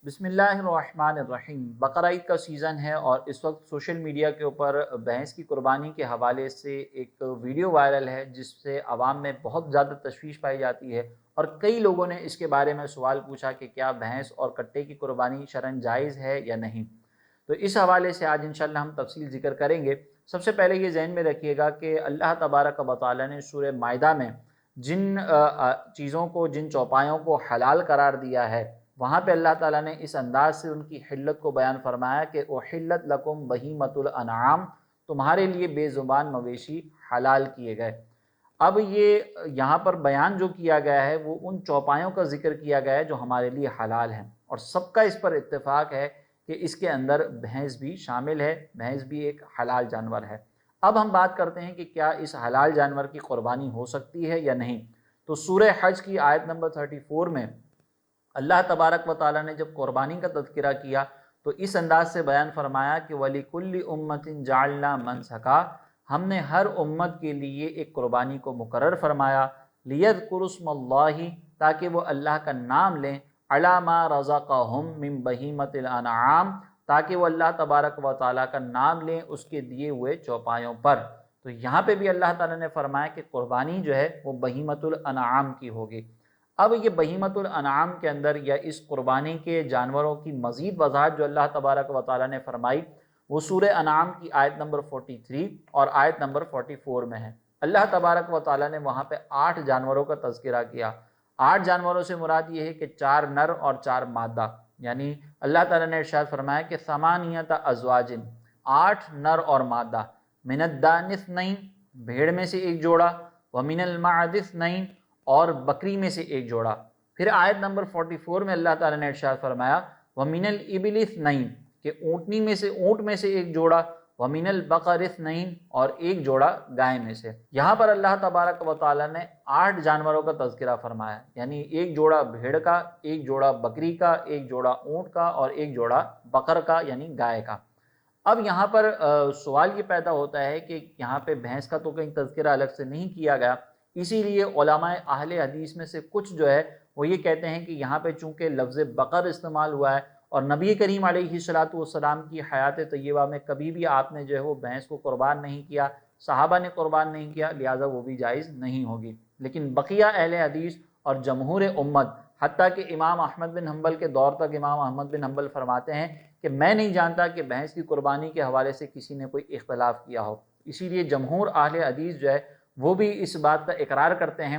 بسم اللہ الرحمن الرحیم۔ بقرہ عید کا سیزن ہے اور اس وقت سوشل میڈیا کے اوپر بھینس کی قربانی کے حوالے سے ایک ویڈیو وائرل ہے جس سے عوام میں بہت زیادہ تشویش پائی جاتی ہے، اور کئی لوگوں نے اس کے بارے میں سوال پوچھا کہ کیا بھینس اور کٹے کی قربانی شرعاً جائز ہے یا نہیں۔ تو اس حوالے سے آج انشاءاللہ ہم تفصیل ذکر کریں گے۔ سب سے پہلے یہ ذہن میں رکھیے گا کہ اللہ تبارک و تعالی نے سورہ مائدہ میں جن چیزوں کو، جن چوپایوں کو حلال قرار دیا ہے، وہاں پہ اللہ تعالیٰ نے اس انداز سے ان کی حلت کو بیان فرمایا کہ احلت لکم بہیمۃ الانعام، تمہارے لیے بے زبان مویشی حلال کیے گئے۔ اب یہ یہاں پر بیان جو کیا گیا ہے وہ ان چوپایوں کا ذکر کیا گیا ہے جو ہمارے لیے حلال ہیں، اور سب کا اس پر اتفاق ہے کہ اس کے اندر بھینس بھی شامل ہے۔ بھینس بھی ایک حلال جانور ہے۔ اب ہم بات کرتے ہیں کہ کیا اس حلال جانور کی قربانی ہو سکتی ہے یا نہیں۔ تو سورہ حج کی آیت نمبر 34 میں اللہ تبارک و تعالیٰ نے جب قربانی کا تذکرہ کیا تو اس انداز سے بیان فرمایا کہ وَلِكُلِّ أُمَّةٍ جَعَلْنَا مَنْسَكًا، ہم نے ہر امت کے لیے ایک قربانی کو مقرر فرمایا، لِيَذْكُرُوا اسْمَ اللَّهِ، تاکہ وہ اللہ کا نام لیں، عَلَىٰ مَا رَزَقَهُم مِّن بَهِیمَةِ الْأَنْعَامِ، تاکہ وہ اللہ تبارک و تعالیٰ کا نام لیں اس کے دیے ہوئے چوپایوں پر۔ تو یہاں پہ بھی اللہ تعالیٰ نے فرمایا کہ قربانی جو ہے وہ بہیمۃ الانعام کی ہوگی۔ اب یہ بہیمۃ الانعام کے اندر یا اس قربانی کے جانوروں کی مزید وضاحت جو اللہ تبارک و تعالیٰ نے فرمائی وہ سورہ انعام کی آیت نمبر 43 اور آیت نمبر 44 میں ہے۔ اللہ تبارک و تعالیٰ نے وہاں پہ 8 جانوروں کا تذکرہ کیا۔ 8 جانوروں سے مراد یہ ہے کہ 4 نر اور 4 مادہ، یعنی اللہ تعالیٰ نے ارشاد فرمایا کہ ثمانیۃ ازواج، 8 نر اور مادہ، من الدان اثنین، بھیڑ میں سے ایک جوڑا، ومن المعد اثنین، اور بکری میں سے ایک جوڑا۔ پھر آیت نمبر 44 میں اللہ تعالیٰ نے ارشاد فرمایا وَمِنَ الْإِبِلِ اثْنَيْنِ، کہ اونٹ میں سے ایک جوڑا، وَمِنَ الْبَقَرِ اثْنَيْنِ، اور ایک جوڑا گائے میں سے۔ یہاں پر اللہ تبارک و تعالیٰ نے 8 جانوروں کا تذکرہ فرمایا، یعنی ایک جوڑا بھیڑ کا، ایک جوڑا بکری کا، ایک جوڑا اونٹ کا، اور ایک جوڑا بقر کا یعنی گائے کا۔ اب یہاں پر سوال یہ پیدا ہوتا ہے کہ یہاں پہ بھینس کا تو کہیں تذکرہ الگ سے نہیں کیا گیا، اسی لیے علماء اہل حدیث میں سے کچھ جو ہے وہ یہ کہتے ہیں کہ یہاں پہ چونکہ لفظ بقر استعمال ہوا ہے اور نبی کریم علیہ الصلوۃ والسلام کی حیات طیبہ میں کبھی بھی آپ نے جو ہے وہ بھینس کو قربان نہیں کیا، صحابہ نے قربان نہیں کیا، لہٰذا وہ بھی جائز نہیں ہوگی۔ لیکن بقیہ اہل حدیث اور جمہور امت، حتیٰ کہ امام احمد بن حنبل کے دور تک امام احمد بن حنبل فرماتے ہیں کہ میں نہیں جانتا کہ بھینس کی قربانی کے حوالے سے کسی نے کوئی اختلاف کیا ہو۔ اسی لیے جمہور اہل حدیث جو ہے وہ بھی اس بات کا اقرار کرتے ہیں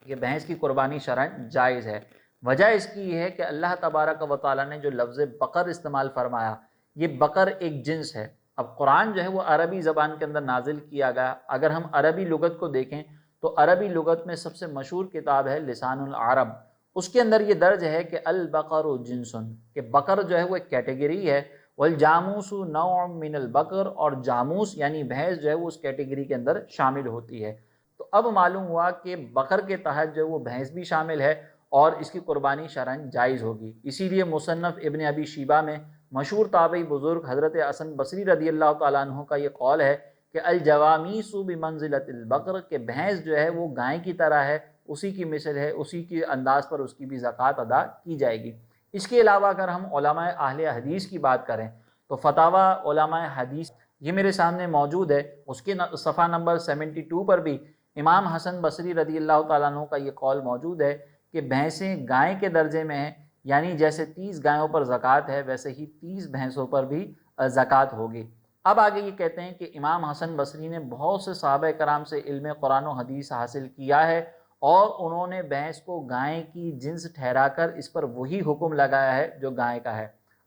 کہ بھینس کی قربانی شرعاً جائز ہے۔ وجہ اس کی یہ ہے کہ اللہ تبارک و تعالیٰ نے جو لفظ بقر استعمال فرمایا، یہ بقر ایک جنس ہے۔ اب قرآن جو ہے وہ عربی زبان کے اندر نازل کیا گیا۔ اگر ہم عربی لغت کو دیکھیں تو عربی لغت میں سب سے مشہور کتاب ہے لسان العرب، اس کے اندر یہ درج ہے کہ البقر جنسن، کہ بقر جو ہے وہ ایک کیٹیگری ہے، والجاموس نوع من البقر، اور جاموس یعنی بھینس جو ہے وہ اس کیٹیگری کے اندر شامل ہوتی ہے۔ تو اب معلوم ہوا کہ بقر کے تحت جو وہ بھینس بھی شامل ہے اور اس کی قربانی شرعاً جائز ہوگی۔ اسی لیے مصنف ابن ابی شیبہ میں مشہور تابعی بزرگ حضرت حسن بصری رضی اللہ تعالیٰ عنہ کا یہ قول ہے کہ الجوامیس بمنزلۃ البقر، کہ بھینس جو ہے وہ گائے کی طرح ہے، اسی کی مثل ہے، اسی کی انداز پر اس کی بھی زکوٰۃ ادا کی جائے گی۔ اس کے علاوہ اگر ہم علماء اہل حدیث کی بات کریں تو فتاوی علماء حدیث یہ میرے سامنے موجود ہے، اس کے صفحہ نمبر 72 پر بھی امام حسن بصری رضی اللہ تعالیٰ عنہ کا یہ قول موجود ہے کہ بھینسیں گائے کے درجے میں ہیں، یعنی جیسے 30 گایوں پر زکوٰۃ ہے ویسے ہی 30 بھینسوں پر بھی زکوٰۃ ہوگی۔ اب آگے یہ کہتے ہیں کہ امام حسن بصری نے بہت سے صحابہ کرام سے علم قرآن و حدیث حاصل کیا ہے، اور انہوں نے بھینس کو گائے کی جنس ٹھہرا کر اس پر وہی حکم لگایا ہے جو گائے کا ہے۔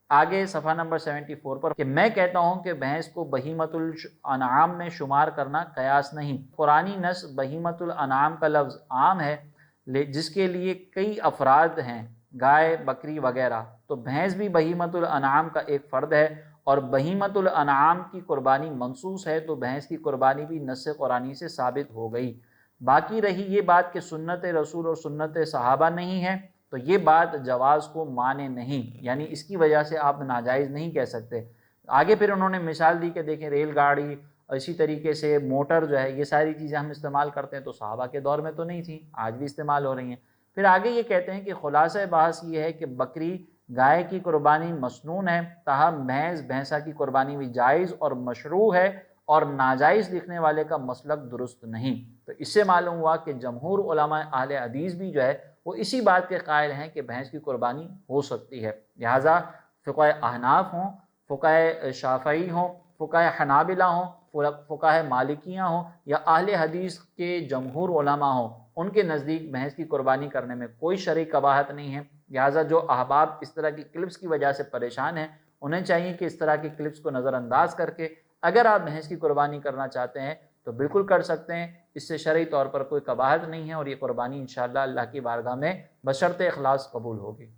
آگے صفحہ نمبر 74 پر کہ میں کہتا ہوں کہ بھینس کو بہیمۃ الانعام میں شمار کرنا قیاس نہیں۔ قرآنی نص بہیمۃ الانعام کا لفظ عام ہے جس کے لیے کئی افراد ہیں، گائے، بکری وغیرہ، تو بھینس بھی بہیمۃ الانعام کا ایک فرد ہے، اور بہیمۃ الانعام کی قربانی منصوص ہے، تو بھینس کی قربانی بھی نص قرآنی سے ثابت ہو گئی۔ باقی رہی یہ بات کہ سنت رسول اور سنت صحابہ نہیں ہے، تو یہ بات جواز کو مانے نہیں، یعنی اس کی وجہ سے آپ ناجائز نہیں کہہ سکتے۔ آگے پھر انہوں نے مثال دی کہ دیکھیں ریل گاڑی، اسی طریقے سے موٹر جو ہے، یہ ساری چیزیں ہم استعمال کرتے ہیں تو صحابہ کے دور میں تو نہیں تھیں، آج بھی استعمال ہو رہی ہیں۔ پھر آگے یہ کہتے ہیں کہ خلاصہ بحث یہ ہے کہ بکری گائے کی قربانی مسنون ہے، تاہم بھینس بھینسا کی قربانی بھی جائز اور مشروع ہے، اور ناجائز لکھنے والے کا مسلک درست نہیں۔ تو اس سے معلوم ہوا کہ جمہور علماء اہل حدیث بھی جو ہے وہ اسی بات کے قائل ہیں کہ بھینس کی قربانی ہو سکتی ہے۔ لہٰذا فقہ احناف ہوں، فقہ شافعی ہوں، فقہ حنابلہ ہوں، فقہ مالکیہ ہوں، یا اہل حدیث کے جمہور علماء ہوں، ان کے نزدیک بھینس کی قربانی کرنے میں کوئی شرعی قباحت نہیں ہے۔ لہٰذا جو احباب اس طرح کی کلپس کی وجہ سے پریشان ہیں، انہیں چاہیے کہ اس طرح کی کلپس کو نظر انداز کر کے اگر آپ بھینس کی قربانی کرنا چاہتے ہیں تو بالکل کر سکتے ہیں، اس سے شرعی طور پر کوئی قباحت نہیں ہے، اور یہ قربانی انشاءاللہ اللہ کی بارگاہ میں بشرط اخلاص قبول ہوگی۔